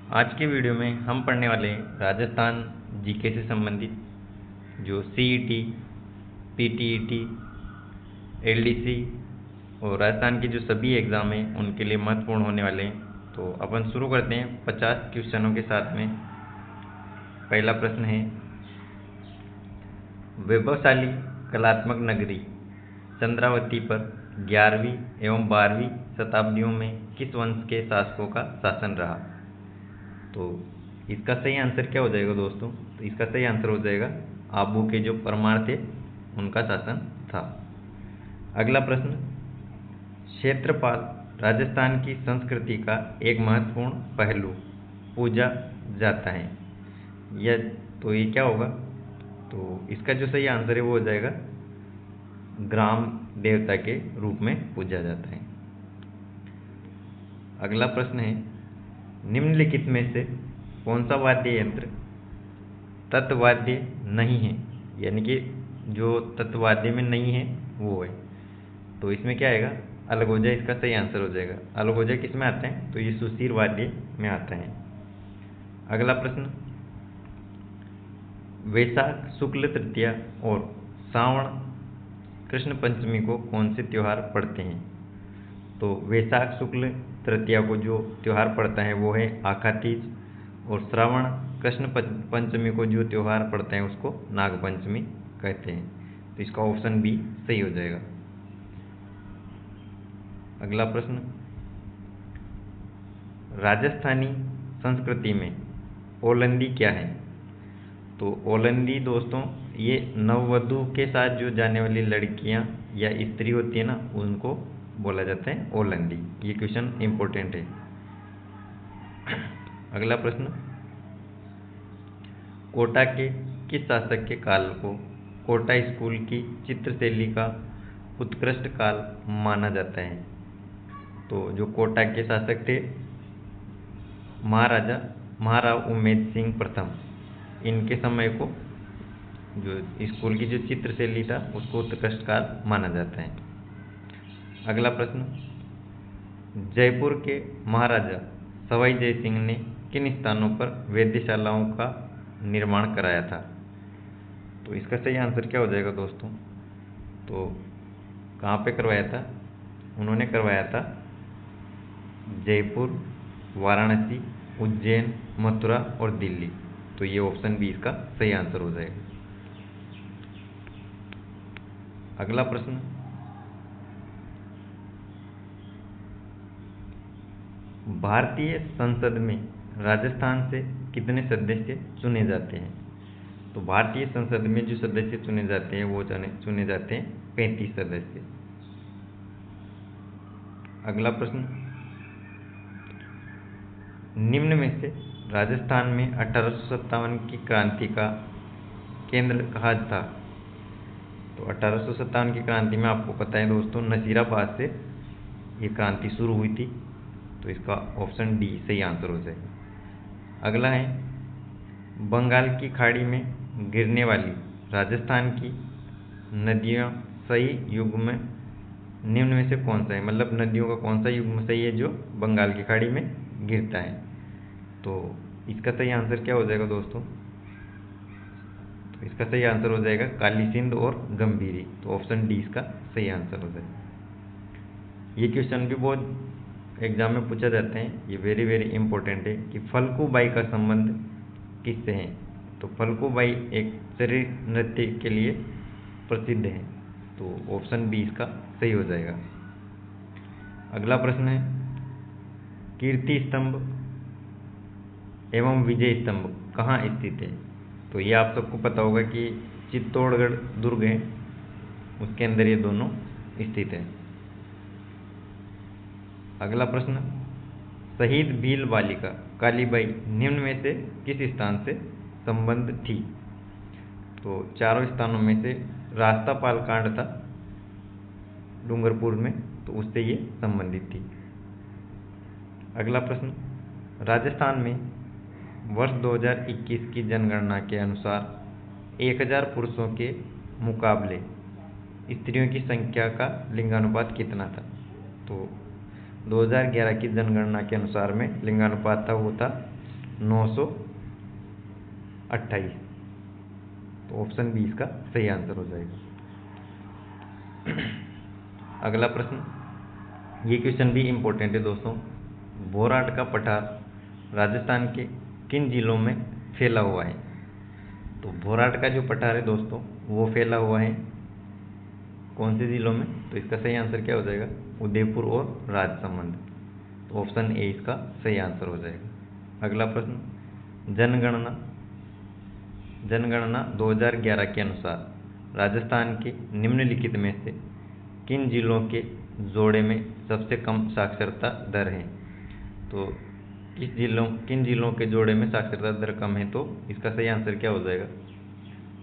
आज के वीडियो में हम पढ़ने वाले हैं राजस्थान जीके से संबंधित जो सीईटी, पीटीईटी, एलडीसी और राजस्थान के जो सभी एग्ज़ाम हैं उनके लिए महत्वपूर्ण होने वाले हैं। तो अपन शुरू करते हैं 50 क्वेश्चनों के साथ में। पहला प्रश्न है, वैभवशाली कलात्मक नगरी चंद्रावती पर 11वीं एवं 12वीं शताब्दियों में किस वंश के शासकों का शासन रहा? तो इसका सही आंसर क्या हो जाएगा दोस्तों? तो इसका सही आंसर हो जाएगा आबू के जो परमार थे उनका शासन था। अगला प्रश्न, क्षेत्रपाल राजस्थान की संस्कृति का एक महत्वपूर्ण पहलू पूजा जाता है। तो ये क्या होगा? तो इसका जो सही आंसर है वो हो जाएगा ग्राम देवता के रूप में पूजा जाता है। अगला प्रश्न है, निम्नलिखित में से कौन सा वाद्य यंत्र तत्वाद्य नहीं है? यानी कि जो तत्वाद्य में नहीं है वो है। तो इसमें क्या आएगा? अलगोजा इसका सही आंसर हो जाएगा। अलगोजा किस में आता है? तो ये सुशीर वाद्य में आता है। अगला प्रश्न, वैशाख शुक्ल तृतीया और श्रावण कृष्ण पंचमी को कौन से त्यौहार पड़ते हैं? तो वैशाख शुक्ल तृतीया को जो त्यौहार पड़ता है वो है आखा तीज, और श्रावण कृष्ण पंचमी को जो त्यौहार पड़ता है उसको नाग पंचमी कहते हैं। तो इसका ऑप्शन बी सही हो जाएगा। अगला प्रश्न, राजस्थानी संस्कृति में ओलंदी क्या है? तो ओलंदी दोस्तों ये नववधु के साथ जो जाने वाली लड़कियां या स्त्री होती है ना, उनको बोला जाता है ओलंदी। ये क्वेश्चन इंपॉर्टेंट है। अगला प्रश्न, कोटा के किस शासक के काल को कोटा स्कूल की चित्रशैली का उत्कृष्ट काल माना जाता है? तो जो कोटा के शासक थे महाराव उमेद सिंह प्रथम, इनके समय को जो स्कूल की जो चित्रशैली था उसको उत्कृष्ट काल माना जाता है। अगला प्रश्न, जयपुर के महाराजा सवाई जय सिंह ने किन स्थानों पर वेधशालाओं का निर्माण कराया था? तो इसका सही आंसर क्या हो जाएगा दोस्तों? तो कहाँ पे करवाया था? उन्होंने करवाया था जयपुर, वाराणसी, उज्जैन, मथुरा और दिल्ली। तो ये ऑप्शन बी इसका सही आंसर हो जाएगा। अगला प्रश्न, भारतीय संसद में राजस्थान से कितने सदस्य चुने जाते हैं? तो भारतीय संसद में जो सदस्य चुने जाते हैं वो चुने जाते हैं 35 सदस्य। अगला प्रश्न, निम्न में से राजस्थान में 1857 की क्रांति का केंद्र कहाँ था? तो 1857 की क्रांति में आपको पता है दोस्तों नसीराबाद से ये क्रांति शुरू हुई थी। तो इसका ऑप्शन डी सही आंसर हो जाएगा। अगला है, बंगाल की खाड़ी में गिरने वाली राजस्थान की नदियाँ सही युग्म निम्न में से कौन सा है? मतलब नदियों का कौन सा युग्म सही है जो बंगाल की खाड़ी में गिरता है? तो इसका सही आंसर क्या हो जाएगा दोस्तों? तो इसका सही आंसर हो जाएगा काली सिंध और गंभीरी। तो ऑप्शन डी इसका सही आंसर हो जाएगा। ये क्वेश्चन भी बहुत एग्जाम में पूछा जाता है, ये वेरी वेरी इंपॉर्टेंट है कि फल्गुबाई का संबंध किससे है? तो फल्गुबाई एक शरीर नृत्य के लिए प्रसिद्ध है। तो ऑप्शन बी इसका सही हो जाएगा। अगला प्रश्न है, कीर्ति स्तंभ एवं विजय स्तंभ कहाँ स्थित है? तो ये आप सबको पता होगा कि चित्तौड़गढ़ दुर्ग है, उसके अंदर ये दोनों स्थित है। अगला प्रश्न, शहीद भील बालिका कालीबाई निम्न में से किस स्थान से संबंध थी? तो चारों स्थानों में से रास्तापाल कांड था डूंगरपुर में, तो उससे ये संबंधित थी। अगला प्रश्न, राजस्थान में वर्ष 2021 की जनगणना के अनुसार 1000 पुरुषों के मुकाबले स्त्रियों की संख्या का लिंगानुपात कितना था? तो 2011 की जनगणना के अनुसार में लिंगानुपात था वो था 928। तो ऑप्शन बी इसका सही आंसर हो जाएगा। अगला प्रश्न, ये क्वेश्चन भी इम्पोर्टेंट है दोस्तों। भोराट का पठार राजस्थान के किन जिलों में फैला हुआ है? तो भोराट का जो पठार है दोस्तों वो फैला हुआ है कौन से जिलों में? तो इसका सही आंसर क्या हो जाएगा? उदयपुर और राजसमंद। तो ऑप्शन ए इसका सही आंसर हो जाएगा। अगला प्रश्न, जनगणना 2011 के अनुसार राजस्थान के निम्नलिखित में से किन जिलों के जोड़े में सबसे कम साक्षरता दर है? तो किन जिलों के जोड़े में साक्षरता दर कम है? तो इसका सही आंसर क्या हो जाएगा?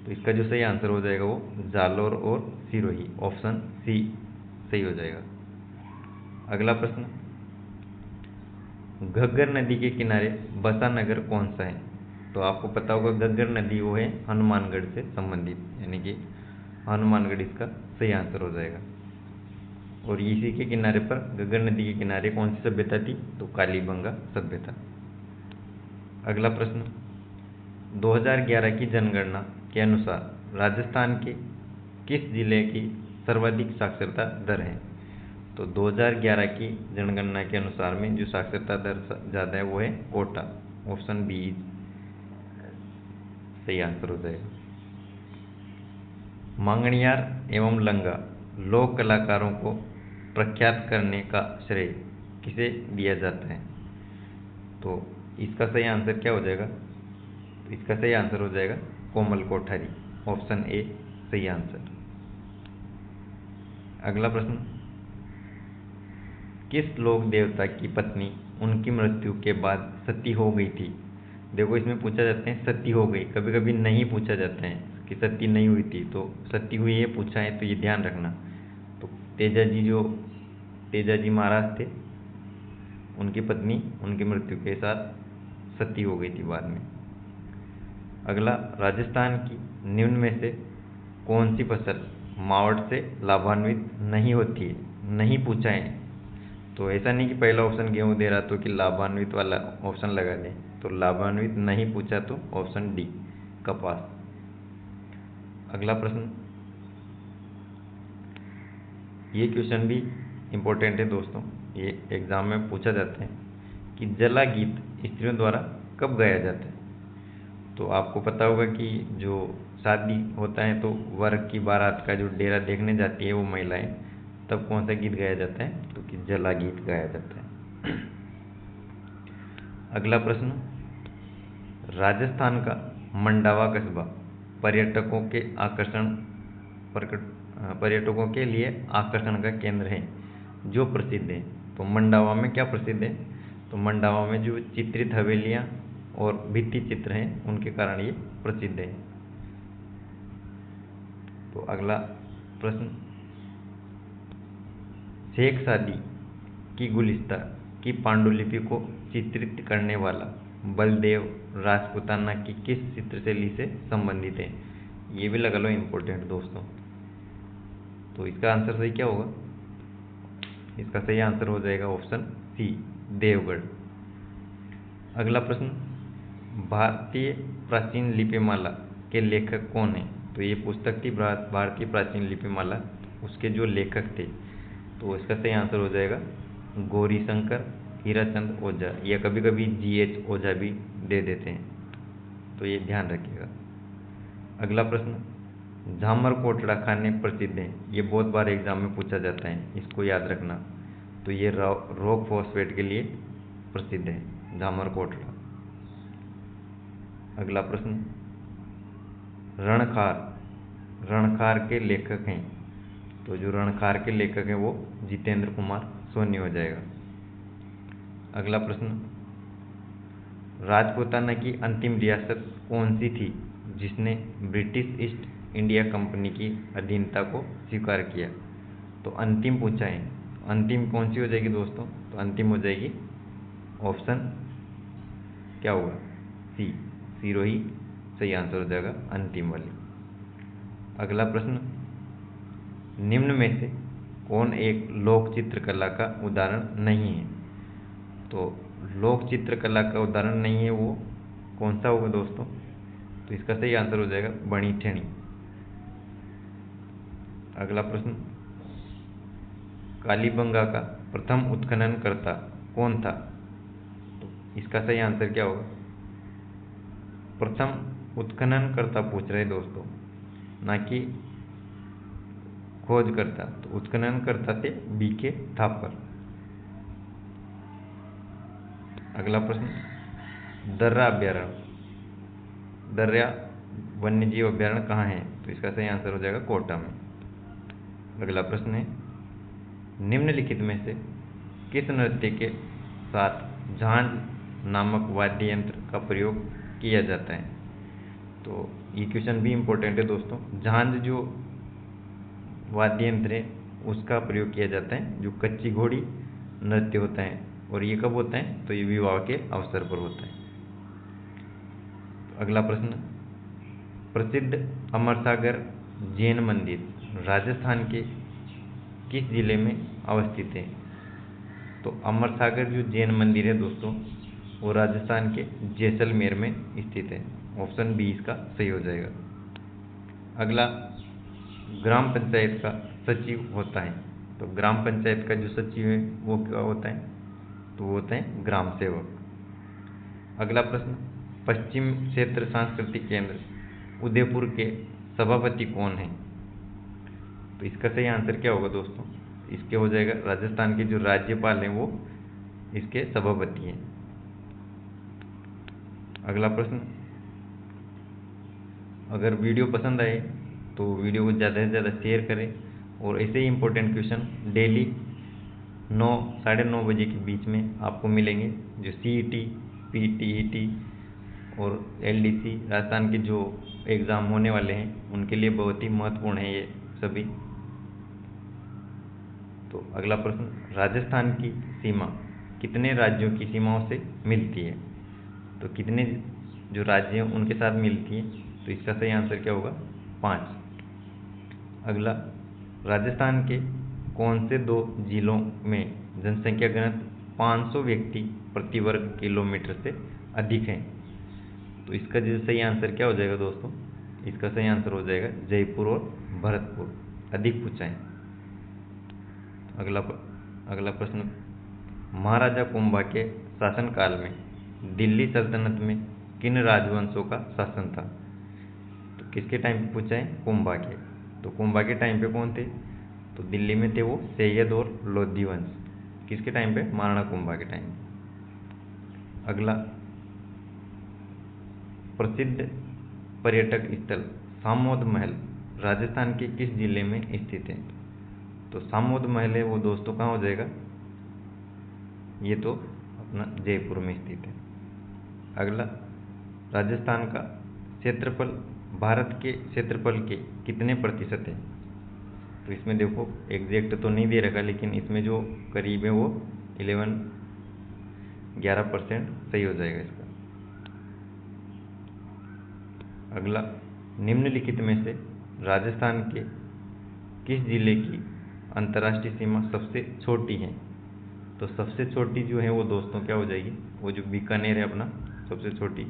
तो इसका जो सही आंसर हो जाएगा वो जालोर और सिरोही, ऑप्शन सी सही हो जाएगा। अगला प्रश्न, घग्गर नदी के किनारे बसा नगर कौन सा है? तो आपको पता होगा घग्गर नदी वो है हनुमानगढ़ से संबंधित, यानी कि हनुमानगढ़ इसका सही आंसर हो जाएगा। और इसी के किनारे पर, घग्गर नदी के किनारे कौन सी सभ्यता थी? तो कालीबंगा सभ्यता। अगला प्रश्न, 2011 की जनगणना के अनुसार राजस्थान के किस जिले की सर्वाधिक साक्षरता दर है? तो 2011 की जनगणना के अनुसार में जो साक्षरता दर ज़्यादा है वो है कोटा, ऑप्शन बी सही आंसर हो जाएगा। मांगणियार एवं लंगा लोक कलाकारों को प्रख्यात करने का श्रेय किसे दिया जाता है? तो इसका सही आंसर क्या हो जाएगा? तो इसका सही आंसर हो जाएगा कोमल कोठारी, ऑप्शन ए सही आंसर। अगला प्रश्न, किस लोक देवता की पत्नी उनकी मृत्यु के बाद सती हो गई थी? देखो इसमें पूछा जाता है सती हो गई, कभी कभी नहीं पूछा जाता है कि सती नहीं हुई थी, तो सती हुई है पूछा है, तो ये ध्यान रखना। तो तेजाजी महाराज थे, उनकी पत्नी उनकी मृत्यु के साथ सती हो गई थी बाद में। अगला, राजस्थान की निम्न में से कौन सी फसल मावठ से लाभान्वित नहीं होती है? नहीं पूछा है, तो ऐसा नहीं कि पहला ऑप्शन गेहूँ दे रहा तो कि लाभान्वित वाला ऑप्शन लगा दें, तो लाभान्वित नहीं पूछा तो ऑप्शन डी कपास। अगला प्रश्न, ये क्वेश्चन भी इम्पोर्टेंट है दोस्तों, ये एग्जाम में पूछा जाता है कि जला गीत स्त्रियों द्वारा कब गाया जाता है? तो आपको पता होगा कि जो शादी होता है तो वर की बारात का जो डेरा देखने जाती है वो महिलाएं, तब कौन सा गीत गाया जाता है? तो कि जला गीत गाया जाता है। अगला प्रश्न, राजस्थान का मंडावा कस्बा पर्यटकों के लिए आकर्षण का केंद्र है जो प्रसिद्ध है। तो मंडावा में क्या प्रसिद्ध है? तो मंडावा में जो चित्रित हवेलियां और भित्ति चित्र हैं उनके कारण ये प्रसिद्ध है। तो अगला प्रश्न, शेख सादी की गुलिस्ता की पांडुलिपि को चित्रित करने वाला बलदेव राजपूताना की किस चित्रशैली से संबंधित है? ये भी लगा लो इम्पोर्टेंट दोस्तों। तो इसका आंसर सही क्या होगा? इसका सही आंसर हो जाएगा ऑप्शन सी देवगढ़। अगला प्रश्न, भारतीय प्राचीन लिपिमाला के लेखक कौन है? तो ये पुस्तक थी भारतीय प्राचीन लिपिमाला, उसके जो लेखक थे, तो इसका सही आंसर हो जाएगा गौरीशंकर हीराचंद ओझा, या कभी कभी GH ओझा भी दे देते हैं, तो ये ध्यान रखिएगा। अगला प्रश्न, झामर कोटड़ा खाने प्रसिद्ध हैं, ये बहुत बार एग्जाम में पूछा जाता है, इसको याद रखना। तो ये रॉक फॉस्फेट के लिए प्रसिद्ध है झामर कोटड़ा। अगला प्रश्न, रणखार के लेखक हैं, तो जो रणखार के लेखक हैं वो जितेंद्र कुमार सोनी हो जाएगा। अगला प्रश्न, राजपूताना की अंतिम रियासत कौन सी थी जिसने ब्रिटिश ईस्ट इंडिया कंपनी की अधीनता को स्वीकार किया? तो अंतिम पूछा है, अंतिम कौन सी हो जाएगी दोस्तों? तो अंतिम हो जाएगी ऑप्शन क्या होगा? सी सिरोही सही आंसर हो जाएगा अंतिम वाली। अगला प्रश्न, निम्न में से कौन एक लोक चित्रकला का उदाहरण नहीं है? तो लोक चित्रकला का उदाहरण नहीं है वो कौन सा होगा दोस्तों? तो इसका सही आंसर हो जाएगा बणिठेनी। अगला प्रश्न, कालीबंगा का प्रथम उत्खननकर्ता कौन था? तो इसका सही आंसर क्या होगा? प्रथम उत्खननकर्ता पूछ रहे दोस्तों, ना कि खोजकर्ता। तो उत्खननकर्ता थे बीके थापर। अगला प्रश्न, दर्रा अभ्यारण्य, दर्रा वन्य जीव अभ्यारण्य कहाँ है? तो इसका सही आंसर हो जाएगा कोटा में। अगला प्रश्न है, निम्नलिखित में से किस नृत्य के साथ झांझ नामक वाद्य यंत्र का प्रयोग किया जाता है? तो ये क्वेश्चन भी इम्पोर्टेंट है दोस्तों। झांझ जो वाद्य यंत्र है उसका प्रयोग किया जाता है, जो कच्ची घोड़ी नृत्य होता है। और ये कब होता है? तो ये विवाह के अवसर पर होता है। अगला प्रश्न, प्रसिद्ध अमरसागर जैन मंदिर राजस्थान के किस जिले में अवस्थित है? तो अमरसागर जो जैन मंदिर है दोस्तों वो राजस्थान के जैसलमेर में स्थित है। ऑप्शन बी इसका सही हो जाएगा। अगला, ग्राम पंचायत का सचिव होता है। तो ग्राम पंचायत का जो सचिव है वो क्या होता है? तो वो होता है ग्राम सेवक। अगला प्रश्न, पश्चिम क्षेत्र सांस्कृतिक केंद्र उदयपुर के सभापति कौन है? तो इसका सही आंसर क्या होगा दोस्तों? इसके हो जाएगा राजस्थान के जो राज्यपाल हैं वो इसके सभापति हैं। अगला प्रश्न, अगर वीडियो पसंद आए तो वीडियो को ज़्यादा से ज़्यादा शेयर करें और ऐसे ही इम्पोर्टेंट क्वेश्चन डेली 9 साढ़े 9 बजे के बीच में आपको मिलेंगे। जो CET, PTET और LDC राजस्थान के जो एग्ज़ाम होने वाले हैं उनके लिए बहुत ही महत्वपूर्ण है ये सभी। तो अगला प्रश्न, राजस्थान की सीमा कितने राज्यों की सीमाओं से मिलती है? तो कितने जो राज्य हैं उनके साथ मिलती है? तो इसका सही आंसर क्या होगा? 5। अगला, राजस्थान के कौन से 2 जिलों में जनसंख्या घनत्व 500 व्यक्ति प्रति वर्ग किलोमीटर से अधिक है? तो इसका जो सही आंसर क्या हो जाएगा दोस्तों? इसका सही आंसर हो जाएगा जयपुर और भरतपुर, अधिक पूछा है। अगला प्रश्न, महाराजा कुंभा के शासनकाल में दिल्ली सल्तनत में किन राजवंशों का शासन था? तो किसके टाइम पे पूछा है? कुंभा के। तो कुंभा के टाइम पे कौन थे? तो दिल्ली में थे वो सैयद और लोधी वंश। किसके टाइम पे? महाराणा कुंभा के टाइम। अगला, प्रसिद्ध पर्यटक स्थल सामोद महल राजस्थान के किस जिले में स्थित है? तो सामोद महल है वो दोस्तों कहाँ हो जाएगा? ये तो अपना जयपुर में स्थित है। अगला, राजस्थान का क्षेत्रफल भारत के क्षेत्रफल के कितने प्रतिशत है? तो इसमें देखो एग्जैक्ट तो नहीं दे रखा, लेकिन इसमें जो करीब है वो 11% सही हो जाएगा इसका। अगला, निम्नलिखित में से राजस्थान के किस जिले की अंतर्राष्ट्रीय सीमा सबसे छोटी है? तो सबसे छोटी जो है वो दोस्तों क्या हो जाएगी? वो जो बीकानेर है अपना, सबसे छोटी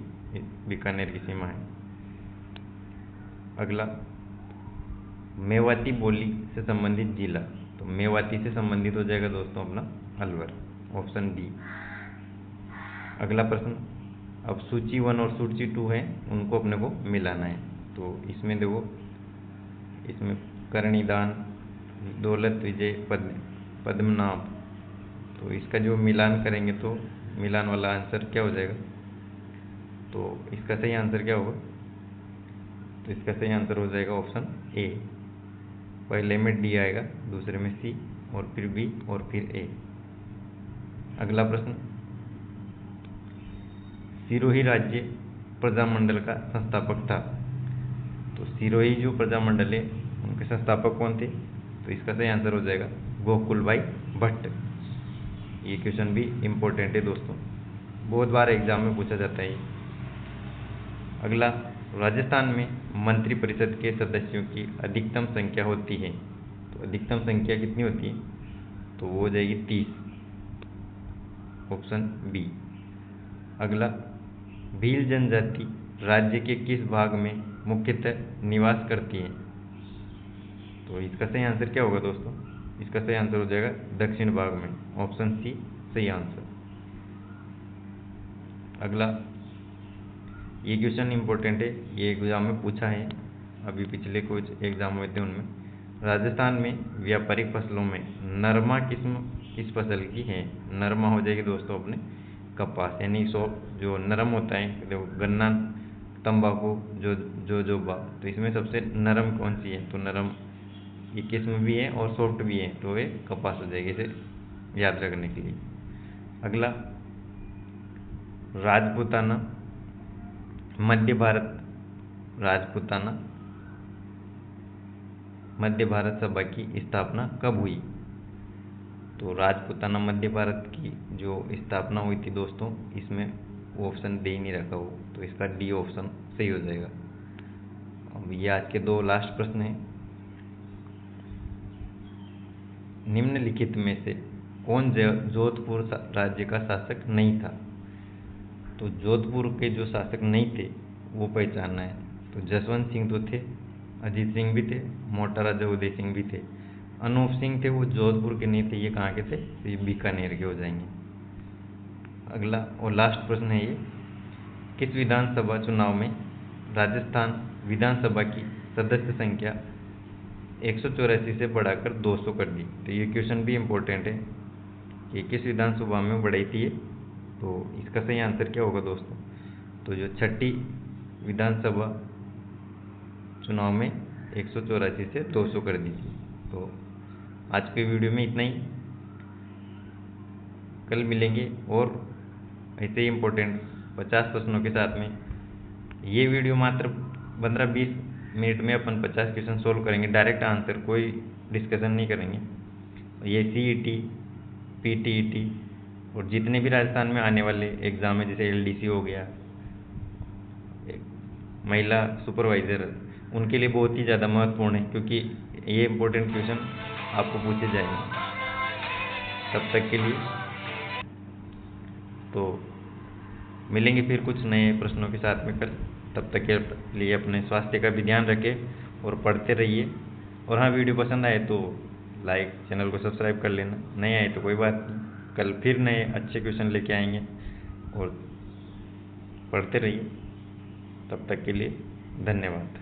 बीकानेर की सीमा है। अगला, मेवाती बोली से संबंधित जिला। तो मेवाती से संबंधित हो जाएगा दोस्तों अपना अलवर, ऑप्शन डी। अगला प्रश्न, अब सूची 1 और सूची 2 है उनको अपने को मिलाना है। तो इसमें देखो, इसमें करणीदान, दौलत विजय, पद्मनाभ। तो इसका जो मिलान करेंगे तो मिलान वाला आंसर क्या हो जाएगा? तो इसका सही आंसर क्या होगा? तो इसका सही आंसर हो जाएगा ऑप्शन ए। पहले में डी आएगा, दूसरे में सी और फिर बी और फिर ए। अगला प्रश्न, सिरोही राज्य प्रजामंडल का संस्थापक था। तो सिरोही जो प्रजामंडल है उनके संस्थापक कौन थे? तो इसका सही आंसर हो जाएगा गोकुलभाई भट्ट। ये क्वेश्चन भी इम्पोर्टेंट है दोस्तों, बहुत बार एग्जाम में पूछा जाता है। अगला, राजस्थान में मंत्रिपरिषद के सदस्यों की अधिकतम संख्या होती है। तो अधिकतम संख्या कितनी होती है? तो वो हो जाएगी 30। Option B. अगला, भील जनजाति राज्य के किस भाग में मुख्यतः निवास करती है? तो इसका सही आंसर क्या होगा दोस्तों? इसका सही आंसर हो जाएगा दक्षिण भाग में, ऑप्शन सी सही आंसर। अगला, ये क्वेश्चन इंपॉर्टेंट है, ये एग्जाम में पूछा है, अभी पिछले कुछ एग्जाम हुए थे उनमें। राजस्थान में व्यापारिक फसलों में नरमा किस्म किस फसल की है? नरमा हो जाएगी दोस्तों अपने कपास, यानी जो नरम होता है, देखो गन्ना, तंबाकू, जोजोबा, तो इसमें सबसे नरम कौन सी है? तो नरम ये किस्म भी है और सॉफ्ट भी है, तो ये कपास हो जाएगी, इसे याद रखने के लिए। अगला, राजपूताना मध्य भारत राजपूताना मध्य भारत सभा की स्थापना कब हुई? तो राजपूताना मध्य भारत की जो स्थापना हुई थी दोस्तों, इसमें ऑप्शन दे ही नहीं रखा हो, तो इसका डी ऑप्शन सही हो जाएगा। अब ये आज के दो लास्ट प्रश्न हैं। निम्नलिखित में से कौन जोधपुर राज्य का शासक नहीं था? तो जोधपुर के जो शासक नहीं थे वो पहचानना है। तो जसवंत सिंह तो थे, अजीत सिंह भी थे, मोटा राजा उदय सिंह भी थे। अनूप सिंह थे, वो जोधपुर के नहीं थे, ये कहाँ के थे? तो ये बीकानेर के हो जाएंगे। अगला और लास्ट प्रश्न है ये, किस विधानसभा चुनाव में राजस्थान विधानसभा की सदस्य संख्या 184 से बढ़ाकर 200 कर दी? तो ये क्वेश्चन भी इम्पोर्टेंट है कि किस विधानसभा में बढ़ाई थी ये। तो इसका सही आंसर क्या होगा दोस्तों? तो जो छठी विधानसभा चुनाव में 184 से 200 कर दी थी। तो आज के वीडियो में इतना ही, कल मिलेंगे और ऐसे ही इम्पोर्टेंट 50 प्रश्नों के साथ में। ये वीडियो मात्र 15-20 मिनट में अपन 50 क्वेश्चन सोल्व करेंगे, डायरेक्ट आंसर, कोई डिस्कशन नहीं करेंगे। ये CET, PTET और जितने भी राजस्थान में आने वाले एग्जाम है, जैसे LDC हो गया, महिला सुपरवाइजर, उनके लिए बहुत ही ज़्यादा महत्वपूर्ण है, क्योंकि ये इम्पोर्टेंट क्वेश्चन आपको पूछे जाएंगे। तब तक के लिए तो मिलेंगे फिर कुछ नए प्रश्नों के साथ में कल। तब तक के लिए अपने स्वास्थ्य का भी ध्यान रखें और पढ़ते रहिए। और हाँ, वीडियो पसंद आए तो लाइक, चैनल को सब्सक्राइब कर लेना, नहीं आए तो कोई बात नहीं, कल फिर नए अच्छे क्वेश्चन लेके आएंगे और पढ़ते रहिए। तब तक के लिए धन्यवाद।